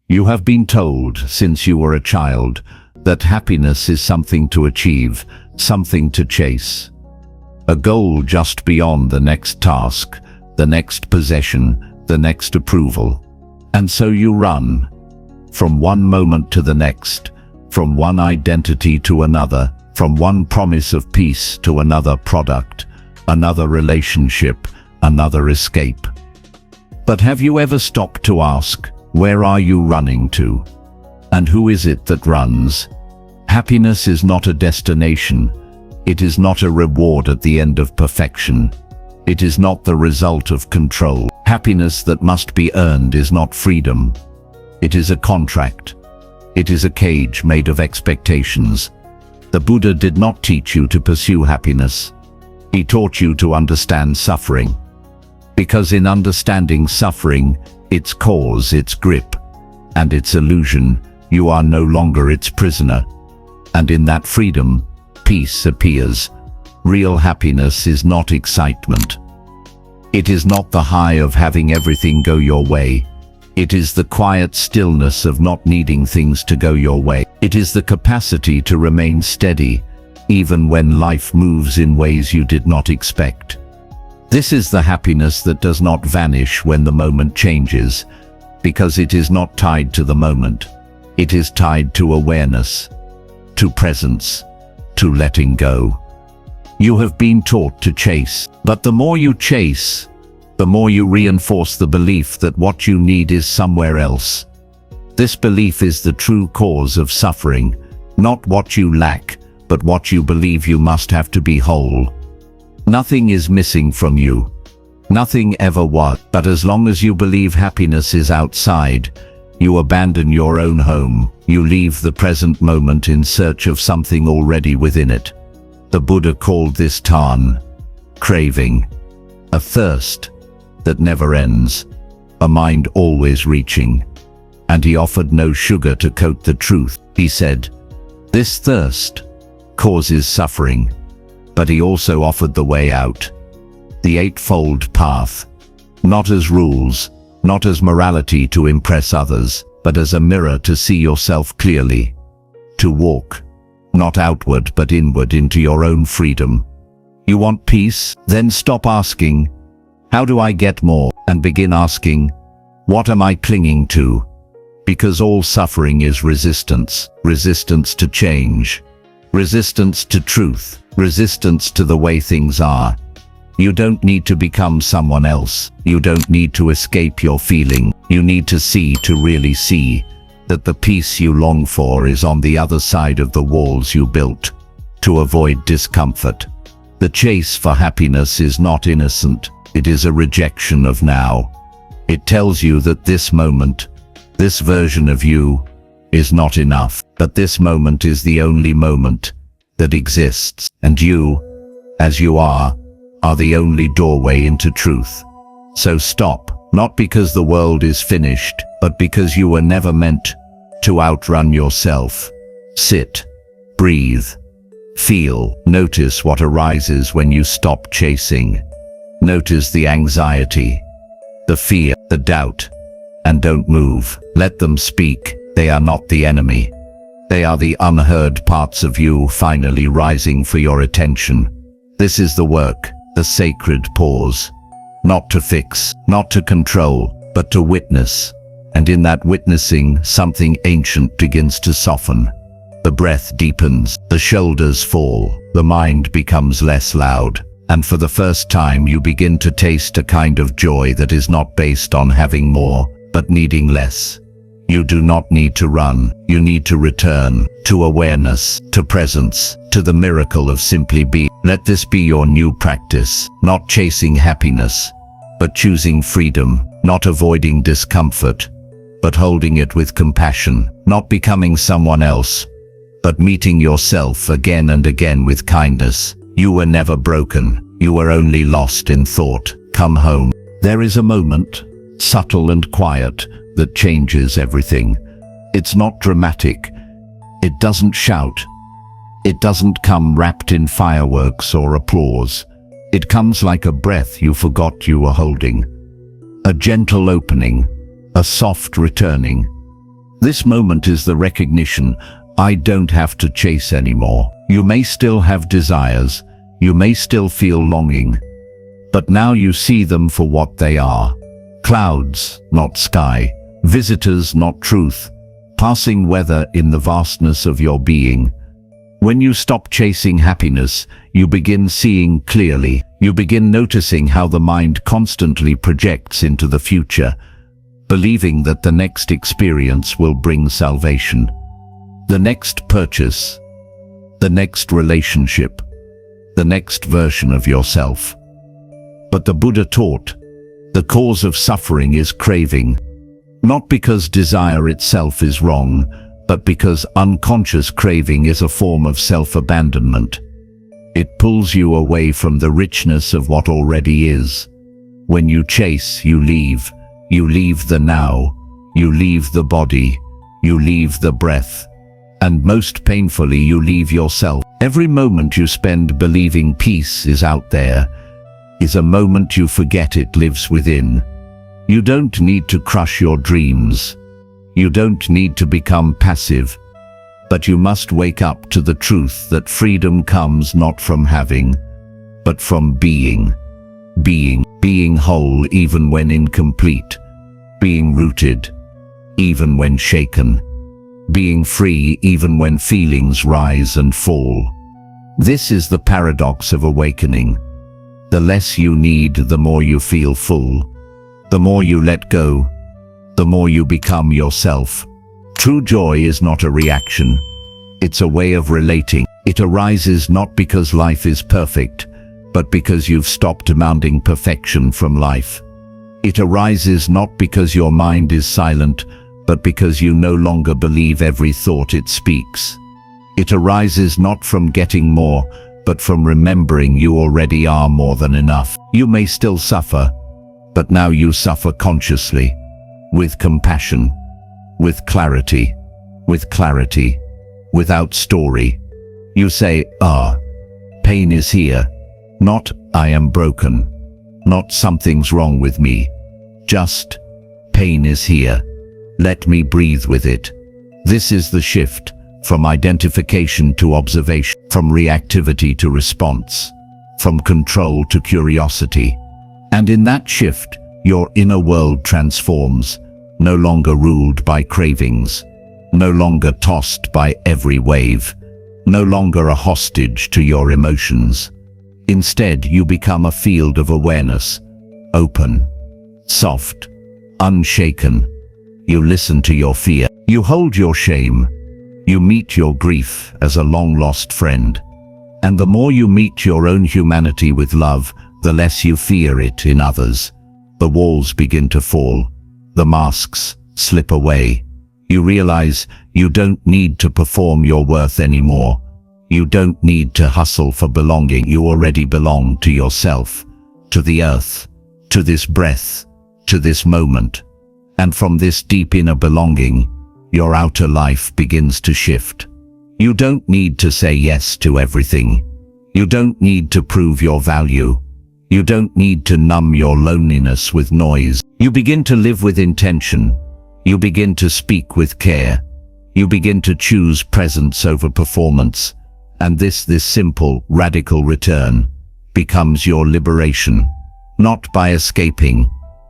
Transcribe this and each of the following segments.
You have been told since you were a child that happiness is something to achieve, something to chase. A goal just beyond the next task, the next possession, the next approval. And so you run, from one moment to the next, from one identity to another, from one promise of peace to another product, another relationship, another escape. But have you ever stopped to ask, where are you running to? And who is it that runs? Happiness is not a destination. It is not a reward at the end of perfection. It is not the result of control. Happiness that must be earned is not freedom. It is a contract. It is a cage made of expectations. The Buddha did not teach you to pursue happiness. He taught you to understand suffering. Because in understanding suffering, its cause, its grip, and its illusion, you are no longer its prisoner. And in that freedom, peace appears. Real happiness is not excitement. It is not the high of having everything go your way. It is the quiet stillness of not needing things to go your way. It is the capacity to remain steady, even when life moves in ways you did not expect. This is the happiness that does not vanish when the moment changes, because it is not tied to the moment. It is tied to awareness, to presence, to letting go. You have been taught to chase, but the more you chase, the more you reinforce the belief that what you need is somewhere else. This belief is the true cause of suffering, not what you lack, but what you believe you must have to be whole. Nothing is missing from you. Nothing ever was, but as long as you believe happiness is outside, you abandon your own home. You leave the present moment in search of something already within it. The Buddha called this tan, craving, a thirst that never ends, a mind always reaching. And he offered no sugar to coat the truth. He said, this thirst causes suffering, but he also offered the way out, the eightfold path, not as rules, not as morality to impress others, but as a mirror to see yourself clearly, to walk, not outward but inward into your own freedom. You want peace? Then stop asking, how do I get more? And begin asking, what am I clinging to? Because all suffering is resistance, resistance to change, resistance to truth, resistance to the way things are. You don't need to become someone else. You don't need to escape your feeling. You need to see, to really see, that the peace you long for is on the other side of the walls you built, to avoid discomfort. The chase for happiness is not innocent. It is a rejection of now. It tells you that this moment, this version of you, is not enough, but this moment is the only moment that exists, and you, as you are the only doorway into truth. So stop, not because the world is finished, but because you were never meant to outrun yourself. Sit, breathe, feel, notice what arises when you stop chasing. Notice the anxiety, the fear, the doubt, and don't move. Let them speak. They are not the enemy. They are the unheard parts of you finally rising for your attention. This is the work, the sacred pause. Not to fix, not to control, but to witness. And in that witnessing, something ancient begins to soften. The breath deepens, the shoulders fall, the mind becomes less loud. And for the first time you begin to taste a kind of joy that is not based on having more, but needing less. You do not need to run. You need to return to awareness, to presence, to the miracle of simply being. Let this be your new practice, not chasing happiness, but choosing freedom, not avoiding discomfort, but holding it with compassion, not becoming someone else, but meeting yourself again and again with kindness. You were never broken. You were only lost in thought. Come home. There is a moment, subtle and quiet, that changes everything. It's not dramatic. It doesn't shout. It doesn't come wrapped in fireworks or applause. It comes like a breath you forgot you were holding. A gentle opening, a soft returning, This moment is the recognition, I don't have to chase anymore. You may still have desires, you may still feel longing, but now you see them for what they are. Clouds, not sky. Visitors, not truth. Passing weather in the vastness of your being. When you stop chasing happiness, you begin seeing clearly. You begin noticing how the mind constantly projects into the future, believing that the next experience will bring salvation, the next purchase, the next relationship, the next version of yourself. But the Buddha taught, the cause of suffering is craving, not because desire itself is wrong, but because unconscious craving is a form of self-abandonment. It pulls you away from the richness of what already is. When you chase, you leave the now, you leave the body, you leave the breath, and most painfully you leave yourself. Every moment you spend believing peace is out there, is a moment you forget it lives within. You don't need to crush your dreams. You don't need to become passive. But you must wake up to the truth that freedom comes not from having, but from being. Being whole even when incomplete. Being rooted, even when shaken. Being free even when feelings rise and fall. This is the paradox of awakening. The less you need, the more you feel full. The more you let go, the more you become yourself. True joy is not a reaction. It's a way of relating. It arises not because life is perfect, but because you've stopped demanding perfection from life. It arises not because your mind is silent, but because you no longer believe every thought it speaks. It arises not from getting more, but from remembering you already are more than enough. You may still suffer, but now you suffer consciously, with compassion, with clarity, without story. You say, pain is here, not I am broken, not something's wrong with me, just pain is here. Let me breathe with it. This is the shift from identification to observation, from reactivity to response, from control to curiosity. And in that shift, your inner world transforms, no longer ruled by cravings, no longer tossed by every wave, no longer a hostage to your emotions. Instead, you become a field of awareness, open, soft, unshaken. You listen to your fear. You hold your shame. You meet your grief as a long-lost friend. And the more you meet your own humanity with love, the less you fear it in others. The walls begin to fall. The masks slip away. You realize you don't need to perform your worth anymore. You don't need to hustle for belonging. You already belong to yourself, to the earth, to this breath, to this moment. And from this deep inner belonging, your outer life begins to shift. You don't need to say yes to everything. You don't need to prove your value. You don't need to numb your loneliness with noise. You begin to live with intention. You begin to speak with care. You begin to choose presence over performance. And this simple, radical return becomes your liberation. Not by escaping,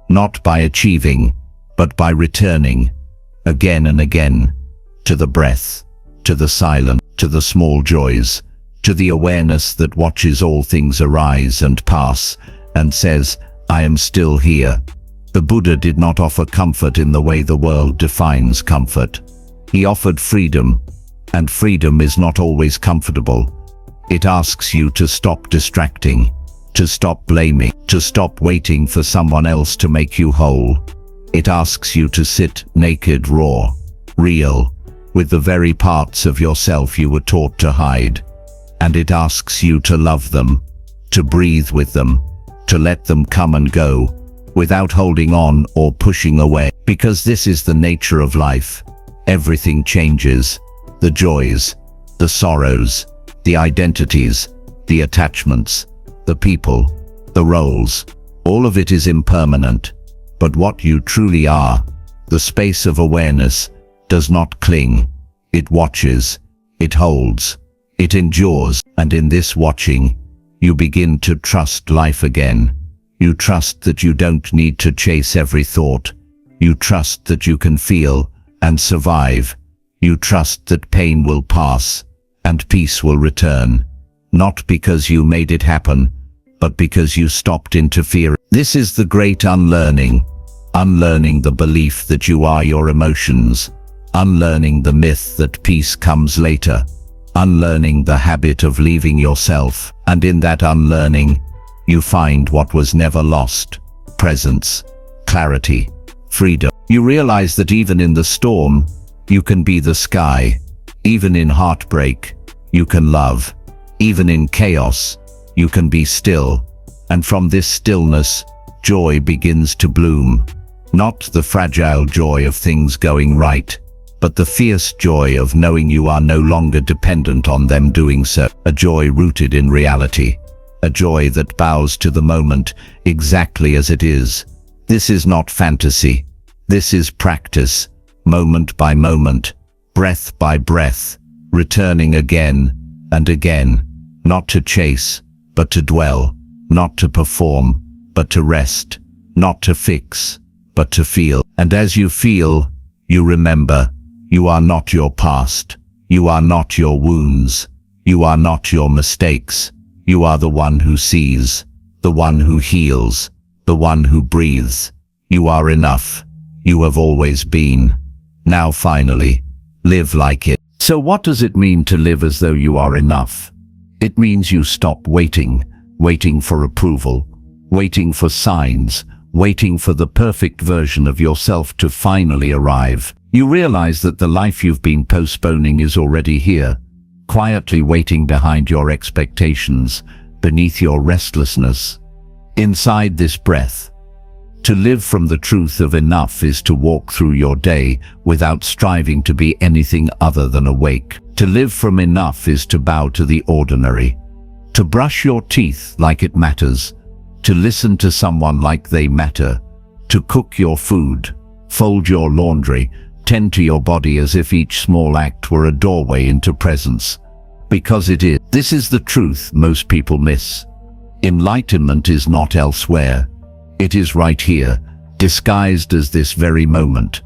not by achieving, but by returning, again and again, to the breath, to the silence, to the small joys, to the awareness that watches all things arise and pass, and says, I am still here. The Buddha did not offer comfort in the way the world defines comfort. He offered freedom, and freedom is not always comfortable. It asks you to stop distracting, to stop blaming, to stop waiting for someone else to make you whole. It asks you to sit naked, raw, real, with the very parts of yourself you were taught to hide. And it asks you to love them, to breathe with them, to let them come and go, without holding on or pushing away. Because this is the nature of life. Everything changes. The joys, the sorrows, the identities, the attachments, the people, the roles, all of it is impermanent. But what you truly are, the space of awareness, does not cling. It watches, it holds, it endures, and in this watching, you begin to trust life again. You trust that you don't need to chase every thought. You trust that you can feel and survive. You trust that pain will pass and peace will return, not because you made it happen, but because you stopped interfering. This is the great unlearning. Unlearning the belief that you are your emotions. Unlearning the myth that peace comes later. Unlearning the habit of leaving yourself. And in that unlearning, you find what was never lost: presence, clarity, freedom. You realize that even in the storm, you can be the sky. Even in heartbreak, you can love. Even in chaos, you can be still. And from this stillness, joy begins to bloom. Not the fragile joy of things going right, but the fierce joy of knowing you are no longer dependent on them doing so. A joy rooted in reality. A joy that bows to the moment exactly as it is. This is not fantasy. This is practice, moment by moment, breath by breath, returning again and again, not to chase, but to dwell, not to perform, but to rest, not to fix, but to feel. And as you feel, you remember, you are not your past, you are not your wounds, you are not your mistakes, you are the one who sees, the one who heals, the one who breathes. You are enough. You have always been. Now finally, live like it. So what does it mean to live as though you are enough? It means you stop waiting for approval, waiting for signs, waiting for the perfect version of yourself to finally arrive. You realize that the life you've been postponing is already here, quietly waiting behind your expectations, beneath your restlessness. Inside this breath. To live from the truth of enough is to walk through your day without striving to be anything other than awake. To live from enough is to bow to the ordinary. To brush your teeth like it matters. To listen to someone like they matter. To cook your food, fold your laundry, tend to your body as if each small act were a doorway into presence. Because it is. This is the truth most people miss. Enlightenment is not elsewhere. It is right here, disguised as this very moment.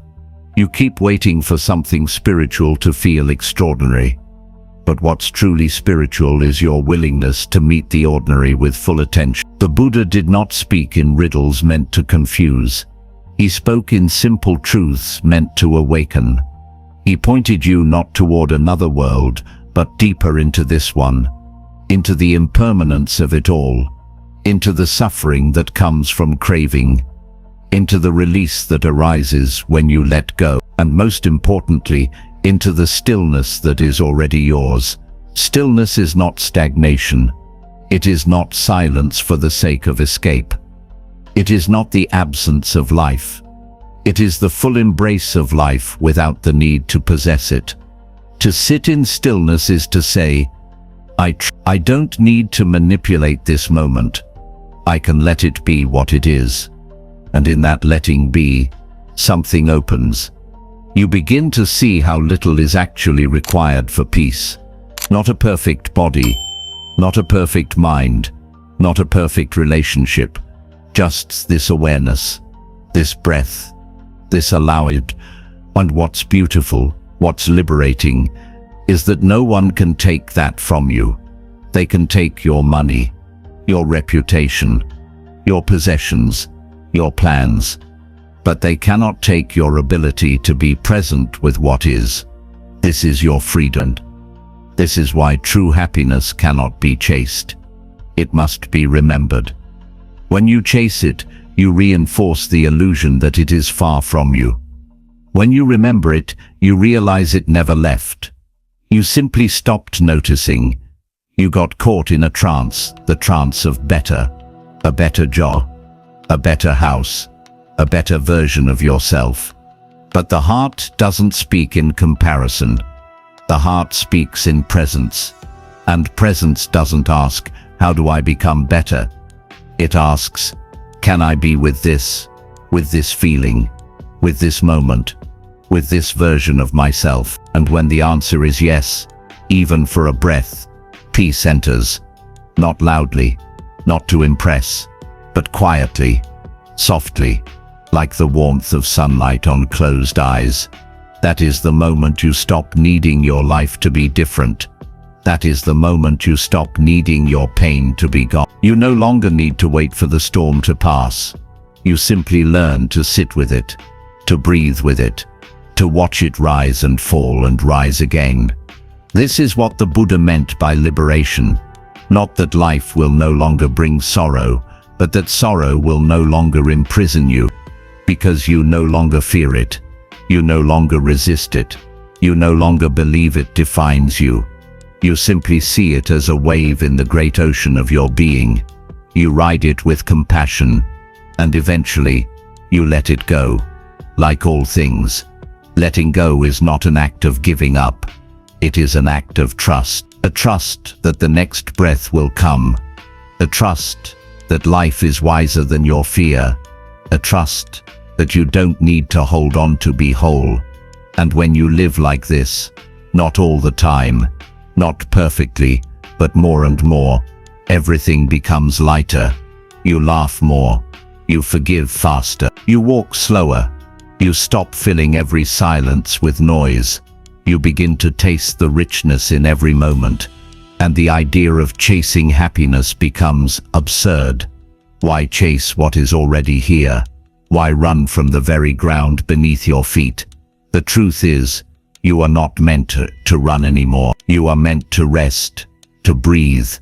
You keep waiting for something spiritual to feel extraordinary. But what's truly spiritual is your willingness to meet the ordinary with full attention. The Buddha did not speak in riddles meant to confuse. He spoke in simple truths meant to awaken. He pointed you not toward another world, but deeper into this one, into the impermanence of it all, into the suffering that comes from craving, into the release that arises when you let go, and most importantly, into the stillness that is already yours. Stillness is not stagnation. It is not silence for the sake of escape. It is not the absence of life. It is the full embrace of life without the need to possess it. To sit in stillness is to say, I don't need to manipulate this moment. I can let it be what it is. And in that letting be, something opens. You begin to see how little is actually required for peace. Not a perfect body, not a perfect mind, not a perfect relationship, just this awareness, this breath, this allowing. And what's beautiful, what's liberating, is that no one can take that from you. They can take your money, your reputation, your possessions, your plans, but they cannot take your ability to be present with what is. This is your freedom. This is why true happiness cannot be chased. It must be remembered. When you chase it, you reinforce the illusion that it is far from you. When you remember it, you realize it never left. You simply stopped noticing. You got caught in a trance, the trance of better. A better job, a better house, a better version of yourself. But the heart doesn't speak in comparison. The heart speaks in presence. And presence doesn't ask, how do I become better? It asks, can I be with this feeling, with this moment, with this version of myself? And when the answer is yes, even for a breath, peace enters, not loudly, not to impress, but quietly, softly, like the warmth of sunlight on closed eyes. That is the moment you stop needing your life to be different. That is the moment you stop needing your pain to be gone. You no longer need to wait for the storm to pass. You simply learn to sit with it, to breathe with it, to watch it rise and fall and rise again. This is what the Buddha meant by liberation. Not that life will no longer bring sorrow, but that sorrow will no longer imprison you, because you no longer fear it. You no longer resist it. You no longer believe it defines you. You simply see it as a wave in the great ocean of your being. You ride it with compassion, and eventually, you let it go. Like all things, letting go is not an act of giving up. It is an act of trust. A trust that the next breath will come. A trust that life is wiser than your fear. A trust that you don't need to hold on to be whole. And when you live like this, not all the time, not perfectly, but more and more, everything becomes lighter. You laugh more. You forgive faster. You walk slower. You stop filling every silence with noise. You begin to taste the richness in every moment. And the idea of chasing happiness becomes absurd. Why chase what is already here? Why run from the very ground beneath your feet? The truth is, you are not meant to run anymore. You are meant to rest, to breathe,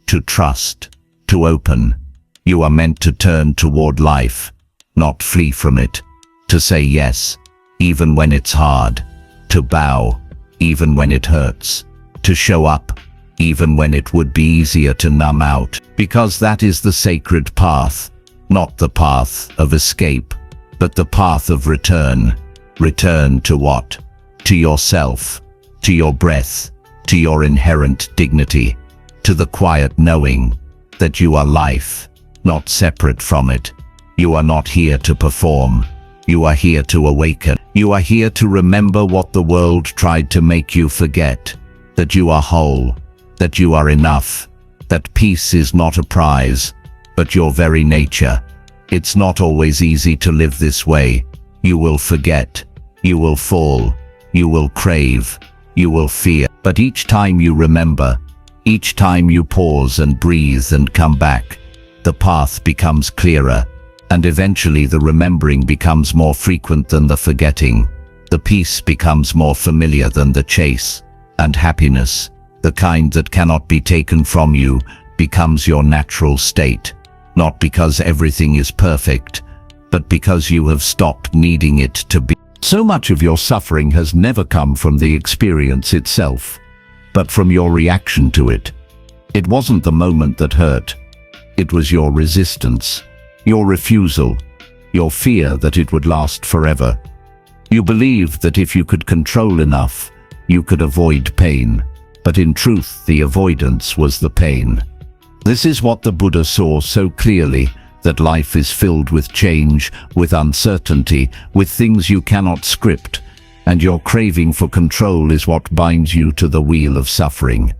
to trust, to open. You are meant to turn toward life, not flee from it. To say yes, even when it's hard. To bow, even when it hurts. To show up, even when it would be easier to numb out. Because that is the sacred path. Not the path of escape, but the path of return. Return to what? To yourself, to your breath, to your inherent dignity, to the quiet knowing that you are life, not separate from it. You are not here to perform. You are here to awaken. You are here to remember what the world tried to make you forget. That you are whole, that you are enough, that peace is not a prize, but your very nature. It's not always easy to live this way. You will forget. You will fall. You will crave. You will fear. But each time you remember, each time you pause and breathe and come back, the path becomes clearer, and eventually the remembering becomes more frequent than the forgetting. The peace becomes more familiar than the chase, and happiness, the kind that cannot be taken from you, becomes your natural state. Not because everything is perfect, but because you have stopped needing it to be. So much of your suffering has never come from the experience itself, but from your reaction to it. It wasn't the moment that hurt. It was your resistance, your refusal, your fear that it would last forever. You believed that if you could control enough, you could avoid pain. But in truth, the avoidance was the pain. This is what the Buddha saw so clearly, that life is filled with change, with uncertainty, with things you cannot script, and your craving for control is what binds you to the wheel of suffering.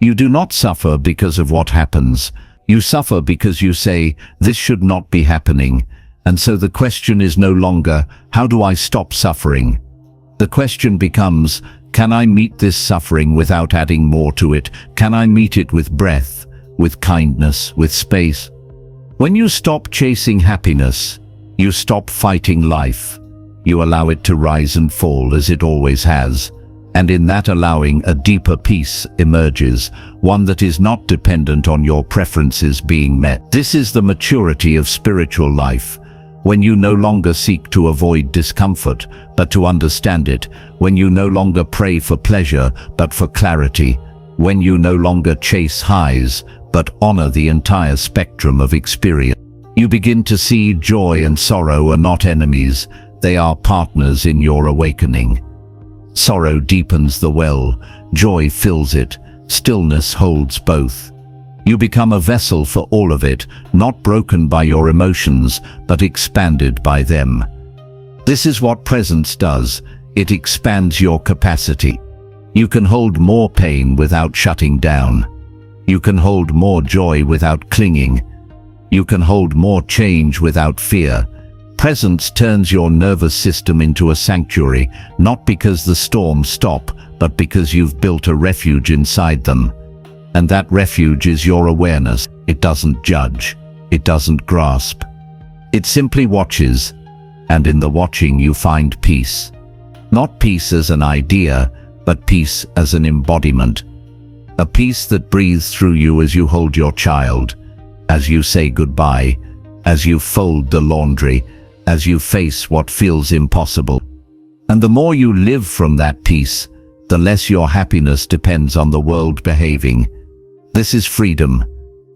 You do not suffer because of what happens. You suffer because you say, this should not be happening. And so the question is no longer, how do I stop suffering? The question becomes, can I meet this suffering without adding more to it? Can I meet it with breath, with kindness, with space? When you stop chasing happiness, you stop fighting life. You allow it to rise and fall as it always has. And in that allowing, a deeper peace emerges, one that is not dependent on your preferences being met. This is the maturity of spiritual life, when you no longer seek to avoid discomfort, but to understand it, when you no longer pray for pleasure, but for clarity, when you no longer chase highs, but honor the entire spectrum of experience. You begin to see joy and sorrow are not enemies, they are partners in your awakening. Sorrow deepens the well, joy fills it, stillness holds both. You become a vessel for all of it, not broken by your emotions, but expanded by them. This is what presence does. It expands your capacity. You can hold more pain without shutting down. You can hold more joy without clinging. You can hold more change without fear. Presence turns your nervous system into a sanctuary, not because the storms stop, but because you've built a refuge inside them. And that refuge is your awareness. It doesn't judge. It doesn't grasp. It simply watches, and in the watching you find peace. Not peace as an idea, but peace as an embodiment. A peace that breathes through you as you hold your child, as you say goodbye, as you fold the laundry, as you face what feels impossible. And the more you live from that peace, the less your happiness depends on the world behaving. This is freedom.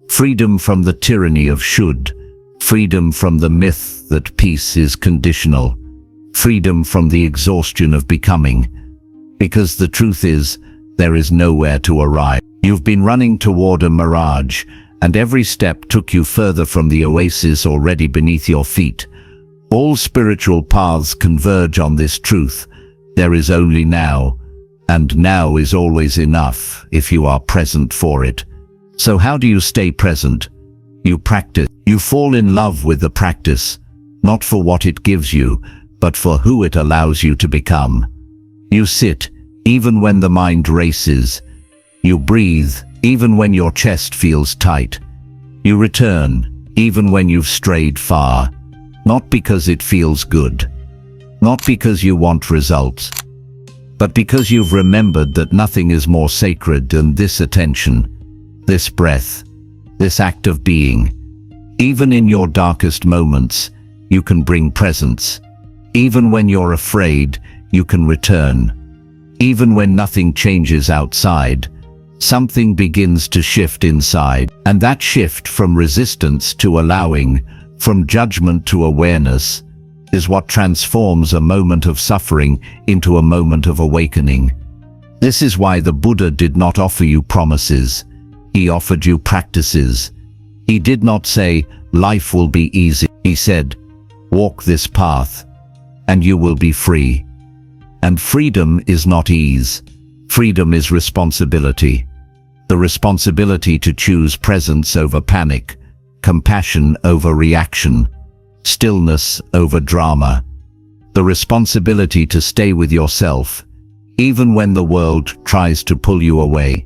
Freedom from the tyranny of should. Freedom from the myth that peace is conditional. Freedom from the exhaustion of becoming. Because the truth is, there is nowhere to arrive. You've been running toward a mirage, and every step took you further from the oasis already beneath your feet. All spiritual paths converge on this truth. There is only now, and now is always enough if you are present for it. So how do you stay present? You practice. You fall in love with the practice, not for what it gives you, but for who it allows you to become. You sit, even when the mind races. You breathe, even when your chest feels tight. You return, even when you've strayed far. Not because it feels good. Not because you want results. But because you've remembered that nothing is more sacred than this attention, this breath, this act of being. Even in your darkest moments, you can bring presence. Even when you're afraid, you can return. Even when nothing changes outside, something begins to shift inside. And that shift from resistance to allowing, from judgment to awareness, is what transforms a moment of suffering into a moment of awakening. This is why the Buddha did not offer you promises. He offered you practices. He did not say, life will be easy. He said, walk this path, and you will be free. And freedom is not ease. Freedom is responsibility. The responsibility to choose presence over panic, compassion over reaction, stillness over drama. The responsibility to stay with yourself, even when the world tries to pull you away.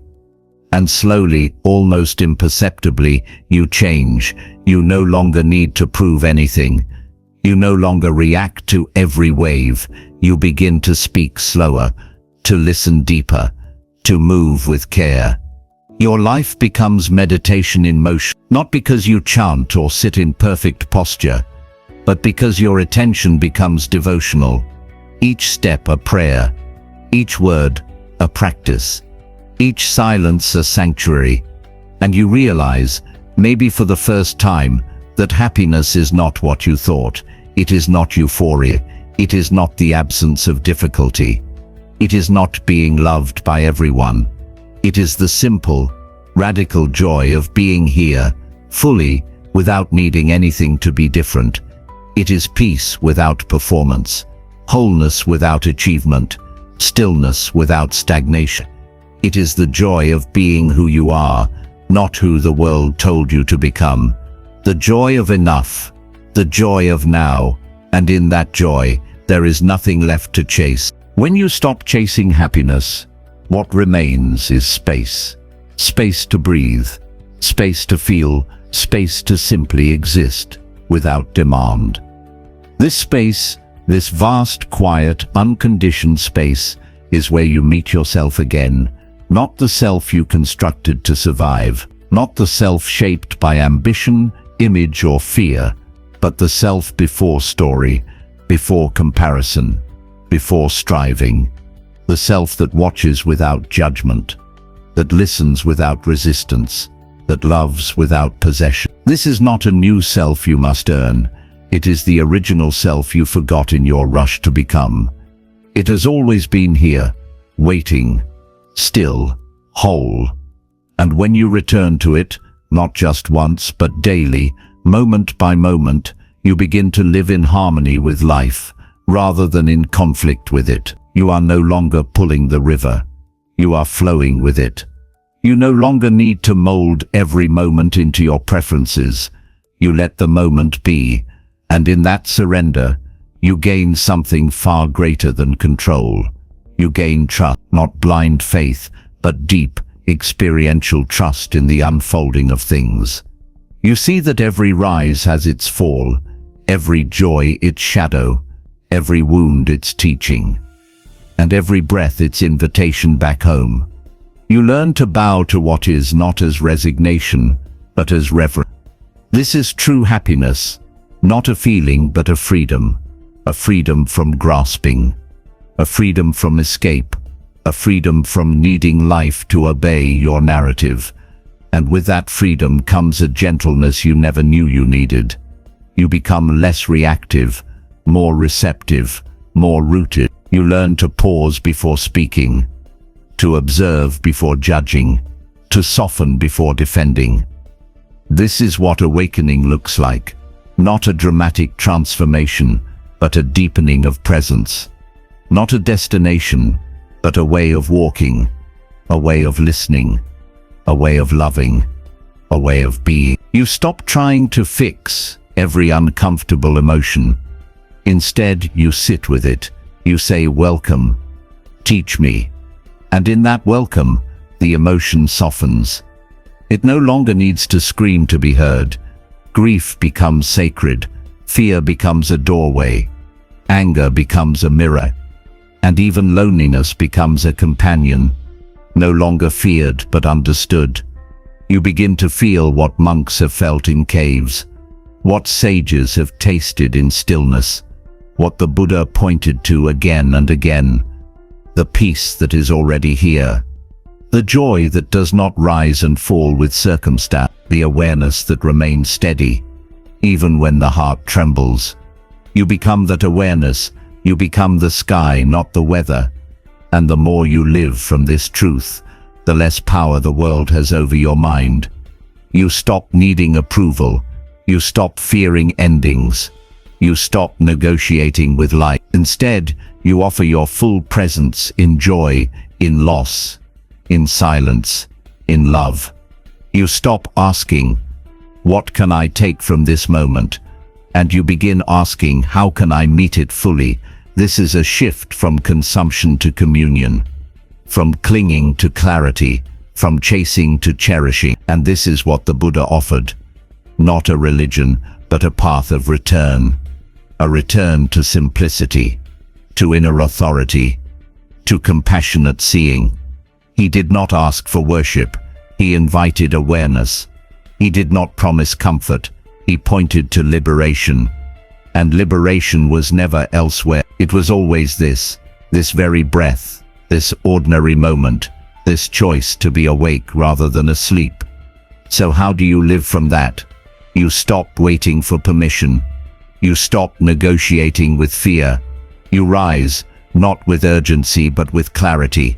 And slowly, almost imperceptibly, you change. You no longer need to prove anything. You no longer react to every wave. You begin to speak slower, to listen deeper, to move with care. Your life becomes meditation in motion, not because you chant or sit in perfect posture, but because your attention becomes devotional. Each step a prayer, each word a practice, each silence a sanctuary, and you realize, maybe for the first time, that happiness is not what you thought. It is not euphoria. It is not the absence of difficulty. It is not being loved by everyone. It is the simple, radical joy of being here, fully, without needing anything to be different. It is peace without performance, wholeness without achievement, stillness without stagnation. It is the joy of being who you are, not who the world told you to become. The joy of enough, the joy of now, and in that joy, there is nothing left to chase. When you stop chasing happiness, what remains is space. Space to breathe, space to feel, space to simply exist, without demand. This space, this vast, quiet, unconditioned space, is where you meet yourself again. Not the self you constructed to survive, not the self shaped by ambition, image or fear, but the self before story, before comparison, before striving. The self that watches without judgment, that listens without resistance, that loves without possession. This is not a new self you must earn. It is the original self you forgot in your rush to become. It has always been here, waiting, still, whole. And when you return to it, not just once but daily, moment by moment, you begin to live in harmony with life, rather than in conflict with it. You are no longer pulling the river. You are flowing with it. You no longer need to mold every moment into your preferences. You let the moment be, and in that surrender, you gain something far greater than control. You gain trust, not blind faith, but deep, experiential trust in the unfolding of things. You see that every rise has its fall, every joy its shadow, every wound its teaching, and every breath its invitation back home. You learn to bow to what is not as resignation, but as reverence. This is true happiness, not a feeling but a freedom from grasping, a freedom from escape, a freedom from needing life to obey your narrative. And with that freedom comes a gentleness you never knew you needed. You become less reactive, more receptive, more rooted. You learn to pause before speaking, to observe before judging, to soften before defending. This is what awakening looks like, not a dramatic transformation, but a deepening of presence. Not a destination, but a way of walking, a way of listening, a way of loving, a way of being. You stop trying to fix every uncomfortable emotion. Instead, you sit with it. You say, welcome, teach me. And in that welcome, the emotion softens. It no longer needs to scream to be heard. Grief becomes sacred. Fear becomes a doorway. Anger becomes a mirror. And even loneliness becomes a companion. No longer feared but understood. You begin to feel what monks have felt in caves, what sages have tasted in stillness, what the Buddha pointed to again and again. The peace that is already here. The joy that does not rise and fall with circumstance. The awareness that remains steady, even when the heart trembles. You become that awareness. You become the sky, not the weather. And the more you live from this truth, the less power the world has over your mind. You stop needing approval. You stop fearing endings. You stop negotiating with life. Instead, you offer your full presence in joy, in loss, in silence, in love. You stop asking, what can I take from this moment? And you begin asking, how can I meet it fully? This is a shift from consumption to communion, from clinging to clarity, from chasing to cherishing. And this is what the Buddha offered. Not a religion, but a path of return. A return to simplicity, to inner authority, to compassionate seeing. He did not ask for worship. He invited awareness. He did not promise comfort. He pointed to liberation. And liberation was never elsewhere. It was always this very breath, this ordinary moment, this choice to be awake rather than asleep. So how do you live from that? You stop waiting for permission. You stop negotiating with fear. You rise, not with urgency but with clarity.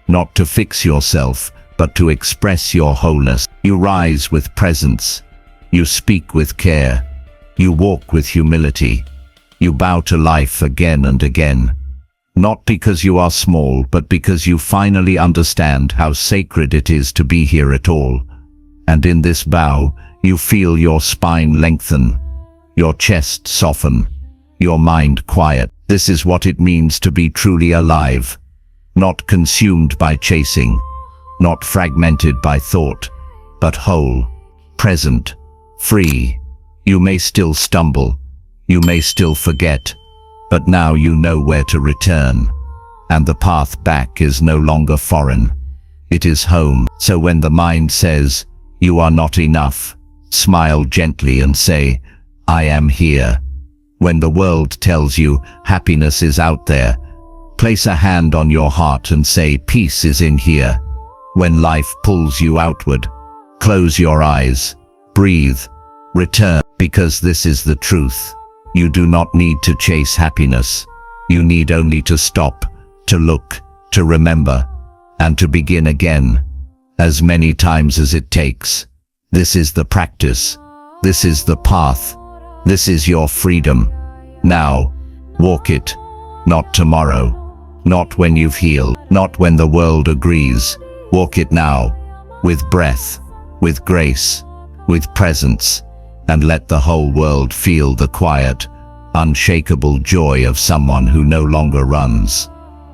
Not to fix yourself, but to express your wholeness. You rise with presence. You speak with care. You walk with humility. You bow to life again and again. Not because you are small, but because you finally understand how sacred it is to be here at all. And in this bow, you feel your spine lengthen, your chest soften, your mind quiet. This is what it means to be truly alive, not consumed by chasing, not fragmented by thought, but whole, present, free. You may still stumble, you may still forget, but now you know where to return, and the path back is no longer foreign. It is home. So when the mind says, you are not enough, smile gently and say, I am here. When the world tells you happiness is out there, place a hand on your heart and say, peace is in here. When life pulls you outward, close your eyes, breathe, return, because this is the truth. You do not need to chase happiness. You need only to stop, to look, to remember, and to begin again, as many times as it takes. This is the practice. This is the path. This is your freedom. Now, Walk it, not tomorrow, not when you've healed, not when the world agrees. Walk it now, with breath, with grace, with presence, and let the whole world feel the quiet, unshakable joy of someone who no longer runs.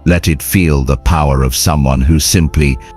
Let it feel the power of someone who simply